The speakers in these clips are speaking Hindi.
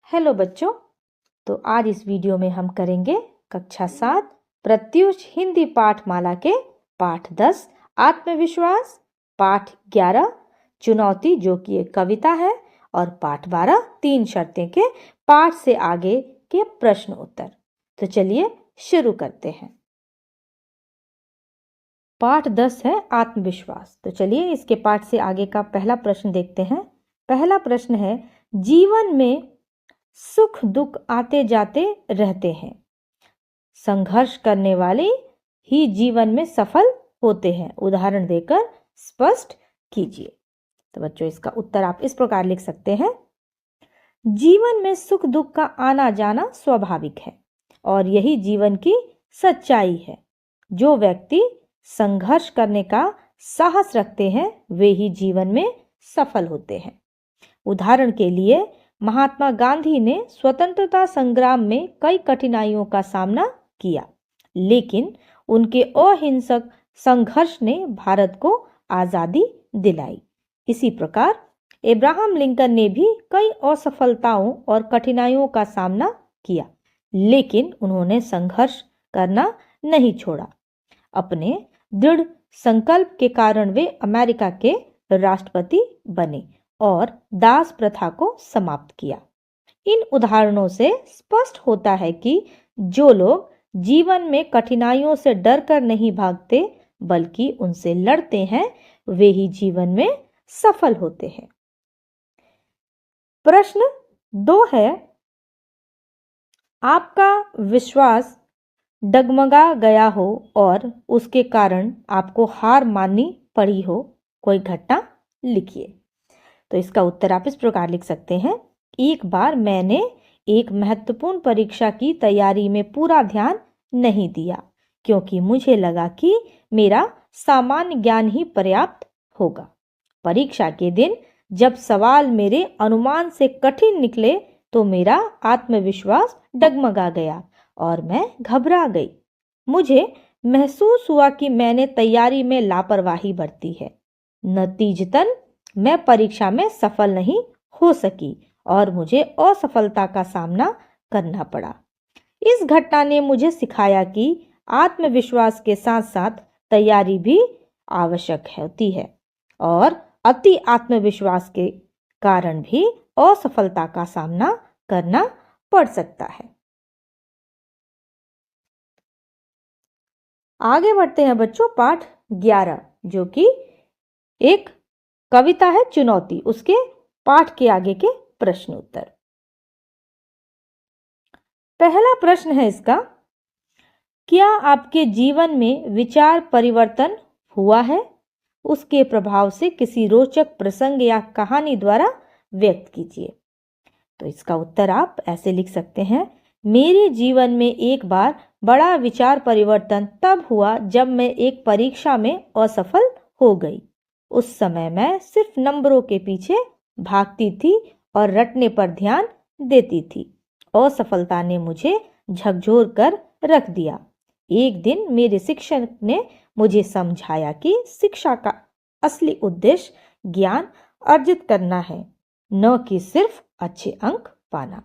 हेलो बच्चों, तो आज इस वीडियो में हम करेंगे कक्षा 7 प्रत्युष हिंदी पाठमाला के पाठ 10 आत्मविश्वास, पाठ 11 चुनौती जो कि एक कविता है और पाठ 12 3 शर्तें के पाठ से आगे के प्रश्न उत्तर। तो चलिए शुरू करते हैं। पाठ 10 है आत्मविश्वास। तो चलिए इसके पाठ से आगे का पहला प्रश्न देखते हैं। पहला प्रश्न है, जीवन में सुख दुख आते जाते रहते हैं, संघर्ष करने वाले ही जीवन में सफल होते हैं। उदाहरण देकर स्पष्ट कीजिए। तो बच्चों इसका उत्तर आप इस प्रकार लिख सकते हैं। जीवन में सुख दुख का आना जाना स्वाभाविक है और यही जीवन की सच्चाई है। जो व्यक्ति संघर्ष करने का साहस रखते हैं वे ही जीवन में सफल होते हैं। उदाहरण के लिए महात्मा गांधी ने स्वतंत्रता संग्राम में कई कठिनाइयों का सामना किया, लेकिन उनके अहिंसक संघर्ष ने भारत को आजादी दिलाई। इसी प्रकार अब्राहम लिंकन ने भी कई असफलताओं और कठिनाइयों का सामना किया, लेकिन उन्होंने संघर्ष करना नहीं छोड़ा। अपने दृढ़ संकल्प के कारण वे अमेरिका के राष्ट्रपति बने और दास प्रथा को समाप्त किया। इन उदाहरणों से स्पष्ट होता है कि जो लोग जीवन में कठिनाइयों से डरकर नहीं भागते बल्कि उनसे लड़ते हैं वे ही जीवन में सफल होते हैं। प्रश्न 2 है, आपका विश्वास डगमगा गया हो और उसके कारण आपको हार माननी पड़ी हो, कोई घटना लिखिए। तो इसका उत्तर आप इस प्रकार लिख सकते हैं। एक बार मैंने एक महत्वपूर्ण परीक्षा की तैयारी में पूरा ध्यान नहीं दिया क्योंकि मुझे लगा कि मेरा सामान्य ज्ञान ही पर्याप्त होगा। परीक्षा के दिन जब सवाल मेरे अनुमान से कठिन निकले तो मेरा आत्मविश्वास डगमगा गया और मैं घबरा गई। मुझे महसूस हुआ कि मैंने तैयारी में लापरवाही बरती है। नतीजतन मैं परीक्षा में सफल नहीं हो सकी और मुझे असफलता का सामना करना पड़ा। इस घटना ने मुझे सिखाया कि आत्मविश्वास के साथ साथ तैयारी भी आवश्यक होती है और अति आत्मविश्वास के कारण भी असफलता का सामना करना पड़ सकता है। आगे बढ़ते हैं बच्चों, पाठ 11 जो कि एक कविता है चुनौती, उसके पाठ के आगे के प्रश्न उत्तर। पहला प्रश्न है इसका, क्या आपके जीवन में विचार परिवर्तन हुआ है? उसके प्रभाव से किसी रोचक प्रसंग या कहानी द्वारा व्यक्त कीजिए। तो इसका उत्तर आप ऐसे लिख सकते हैं। मेरे जीवन में एक बार बड़ा विचार परिवर्तन तब हुआ जब मैं एक परीक्षा में असफल हो गई। उस समय मैं सिर्फ नंबरों के पीछे भागती थी और रटने पर ध्यान देती थी। असफलता ने मुझे झकझोर कर रख दिया। एक दिन मेरे शिक्षक ने मुझे समझाया कि शिक्षा का असली उद्देश्य ज्ञान अर्जित करना है, न कि सिर्फ अच्छे अंक पाना।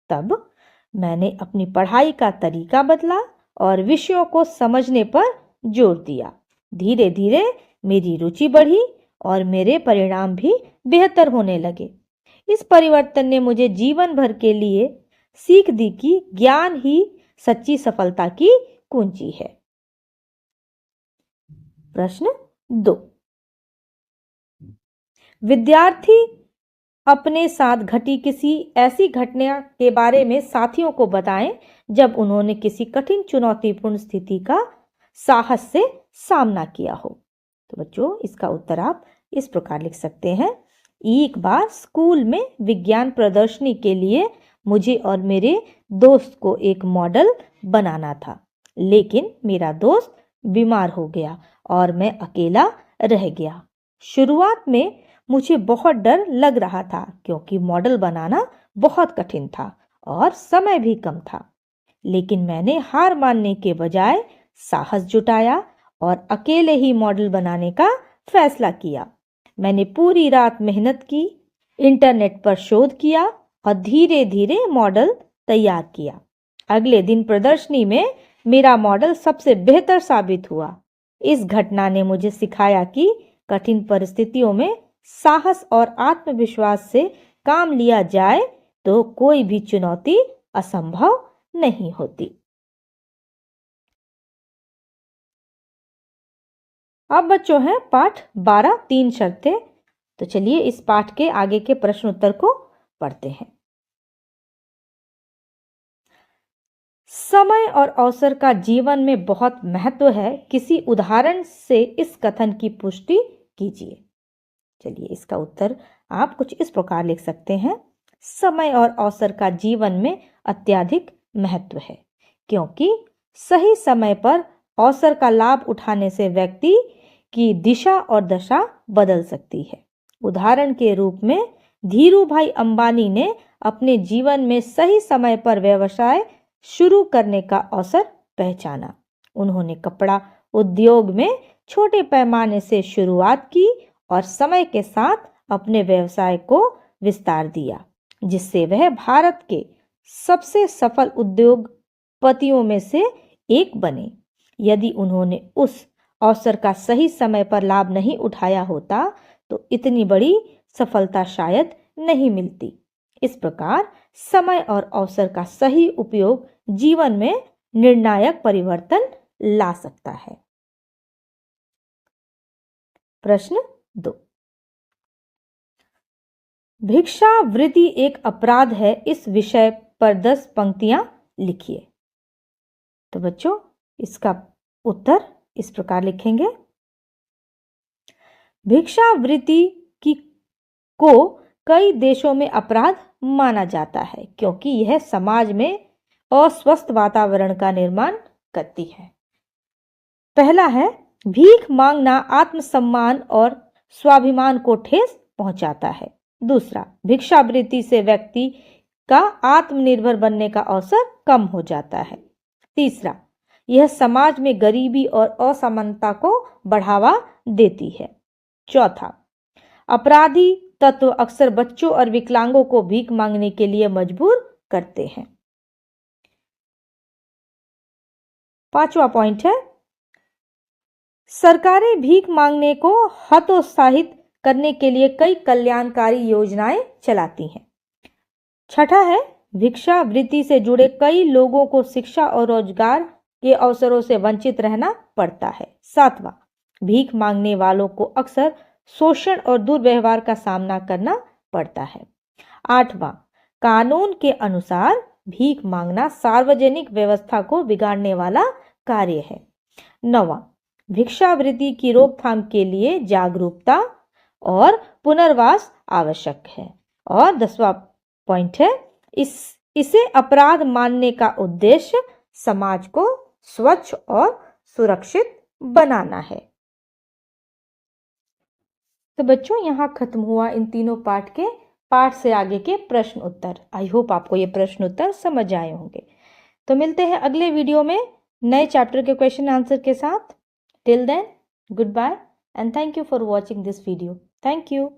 तब मैंने अपनी पढ़ाई का तरीका बदला और विषयों को समझने पर जोर दिया। धीरे धीरे मेरी रुचि बढ़ी और मेरे परिणाम भी बेहतर होने लगे। इस परिवर्तन ने मुझे जीवन भर के लिए सीख दी कि ज्ञान ही सच्ची सफलता की कुंजी है। प्रश्न 2, विद्यार्थी अपने साथ घटी किसी ऐसी घटना के बारे में साथियों को बताएं जब उन्होंने किसी कठिन चुनौतीपूर्ण स्थिति का साहस से सामना किया हो। तो बच्चों इसका उत्तर आप इस प्रकार लिख सकते हैं। एक बार स्कूल में विज्ञान प्रदर्शनी के लिए मुझे और मेरे दोस्त को एक मॉडल बनाना था, लेकिन मेरा दोस्त बीमार हो गया और मैं अकेला रह गया। शुरुआत में मुझे बहुत डर लग रहा था क्योंकि मॉडल बनाना बहुत कठिन था और समय भी कम था, लेकिन मैंने हार मानने के बजाय साहस जुटाया और अकेले ही मॉडल बनाने का फैसला किया। मैंने पूरी रात मेहनत की, इंटरनेट पर शोध किया और धीरे धीरे मॉडल तैयार किया। अगले दिन प्रदर्शनी में मेरा मॉडल सबसे बेहतर साबित हुआ। इस घटना ने मुझे सिखाया कि कठिन परिस्थितियों में साहस और आत्मविश्वास से काम लिया जाए तो कोई भी चुनौती असंभव नहीं होती। अब बच्चों हैं पाठ 12 3 शर्तें। तो चलिए इस पाठ के आगे के प्रश्न उत्तर को पढ़ते हैं। समय और अवसर का जीवन में बहुत महत्व है। किसी उदाहरण से इस कथन की पुष्टि कीजिए। चलिए इसका उत्तर आप कुछ इस प्रकार लिख सकते हैं। समय और अवसर का जीवन में अत्यधिक महत्व है, क्योंकि सही समय पर अवसर का लाभ उठाने से व्यक्ति की दिशा और दशा बदल सकती है। उदाहरण के रूप में धीरूभाई अंबानी ने अपने जीवन में सही समय पर व्यवसाय शुरू करने का अवसर पहचाना। उन्होंने कपड़ा उद्योग में छोटे पैमाने से शुरुआत की और समय के साथ अपने व्यवसाय को विस्तार दिया, जिससे वह भारत के सबसे सफल उद्योगपतियों में से एक बने। यदि उन्होंने उस अवसर का सही समय पर लाभ नहीं उठाया होता तो इतनी बड़ी सफलता शायद नहीं मिलती। इस प्रकार समय और अवसर का सही उपयोग जीवन में निर्णायक परिवर्तन ला सकता है। प्रश्न 2, भिक्षावृत्ति एक अपराध है, इस विषय पर 10 पंक्तियां लिखिए। तो बच्चों इसका उत्तर इस प्रकार लिखेंगे। भिक्षावृत्ति को कई देशों में अपराध माना जाता है, क्योंकि यह समाज में अस्वस्थ वातावरण का निर्माण करती है। पहला है, भीख मांगना आत्मसम्मान और स्वाभिमान को ठेस पहुंचाता है। दूसरा, भिक्षावृत्ति से व्यक्ति का आत्मनिर्भर बनने का अवसर कम हो जाता है। तीसरा, यह समाज में गरीबी और असमानता को बढ़ावा देती है। चौथा, अपराधी तत्व अक्सर बच्चों और विकलांगों को भीख मांगने के लिए मजबूर करते हैं। पांचवा पॉइंट है, सरकारें भीख मांगने को हतोत्साहित करने के लिए कई कल्याणकारी योजनाएं चलाती हैं। छठा है, भिक्षावृत्ति से जुड़े कई लोगों को शिक्षा और रोजगार के अवसरों से वंचित रहना पड़ता है। सातवां, भीख मांगने वालों को अक्सर शोषण और दुर्व्यवहार का सामना करना पड़ता है। आठवां, कानून के अनुसार भीख मांगना सार्वजनिक व्यवस्था को बिगाड़ने वाला कार्य है। नौवां, भिक्षावृत्ति की रोकथाम के लिए जागरूकता और पुनर्वास आवश्यक है। और 10वां पॉइंट है, इसे अपराध मानने का उद्देश्य समाज को स्वच्छ और सुरक्षित बनाना है। तो बच्चों यहाँ खत्म हुआ इन तीनों पाठ से आगे के प्रश्न उत्तर। आई होप आपको ये प्रश्न उत्तर समझ आए होंगे। तो मिलते हैं अगले वीडियो में नए चैप्टर के क्वेश्चन आंसर के साथ। Till then, goodbye and thank you for watching this video. Thank you.